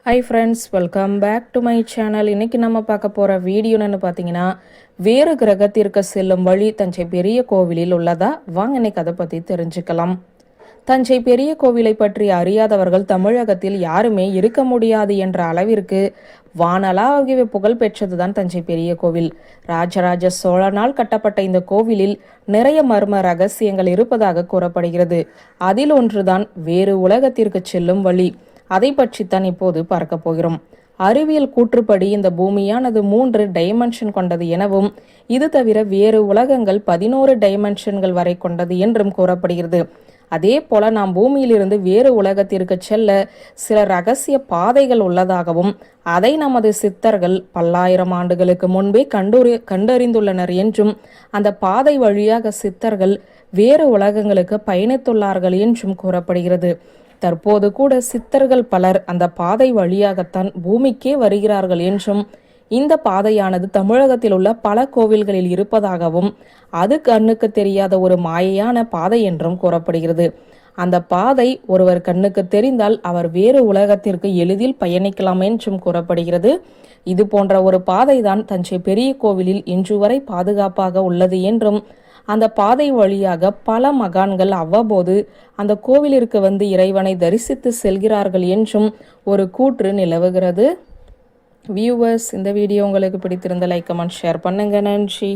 High friends, welcome back to my channel. இன்னைக்கு நம்ம பார்க்க போகிற வீடியோ என்னன்னு பார்த்தீங்கன்னா, வேறு கிரகத்திற்கு செல்லும் வழி தஞ்சை பெரிய கோவிலில் உள்ளதா? வாங்க இன்னைக்கு அதை பற்றி தெரிஞ்சுக்கலாம். தஞ்சை பெரிய கோவிலை பற்றி அறியாதவர்கள் தமிழகத்தில் யாருமே இருக்க முடியாது என்ற அளவிற்கு வானளாவிய புகழ் பெற்றதுதான் தஞ்சை பெரிய கோவில். ராஜராஜ சோழனால் கட்டப்பட்ட இந்த கோவிலில் நிறைய மர்ம ரகசியங்கள் இருப்பதாக கூறப்படுகிறது. அதில் ஒன்றுதான் வேறு உலகத்திற்கு செல்லும் வழி. அதை பற்றித்தான் இப்போது பார்க்க போகிறோம். அறிவியல் கூற்றுப்படி இந்த பூமியானது 3 டைமென்ஷன் கொண்டது எனவும், இது தவிர வேறு உலகங்கள் 11 டைமென்ஷன்கள் வரை கொண்டது என்றும் கூறப்படுகிறது. அதே போல நாம் பூமியிலிருந்து வேறு உலகத்திற்கு செல்ல சில ரகசிய பாதைகள் உள்ளதாகவும், அதை நமது சித்தர்கள் பல்லாயிரம் ஆண்டுகளுக்கு முன்பே கண்டறிந்துள்ளனர் என்றும், அந்த பாதை வழியாக சித்தர்கள் வேறு உலகங்களுக்கு பயணித்துள்ளார்கள் என்றும் கூறப்படுகிறது. தற்போது கூட சித்தர்கள் பலர் அந்த பாதை வழியாகத்தான் பூமிக்கே வருகிறார்கள் என்றும், இந்த பாதையானது தமிழகத்தில் உள்ள பல கோவில்களில் இருப்பதாகவும், அது கண்ணுக்கு தெரியாத ஒரு மாயையான பாதை என்றும் கூறப்படுகிறது. அந்த பாதை ஒருவர் கண்ணுக்கு தெரிந்தால் அவர் வேறு உலகத்திற்கு எளிதில் பயணிக்கலாம் என்றும் கூறப்படுகிறது. இது போன்ற ஒரு பாதை தான் தஞ்சை பெரிய கோவிலில் இன்று வரை பாதுகாப்பாக உள்ளது என்றும், அந்த பாதை வழியாக பல மகான்கள் அவ்வப்போது அந்த கோவிலிற்கு வந்து இறைவனை தரிசித்து செல்கிறார்கள் என்றும் ஒரு கூற்று நிலவுகிறது. வியூவர்ஸ், இந்த வீடியோ உங்களுக்கு பிடித்திருந்த லைக், கமெண்ட், ஷேர் பண்ணுங்க. நன்றி.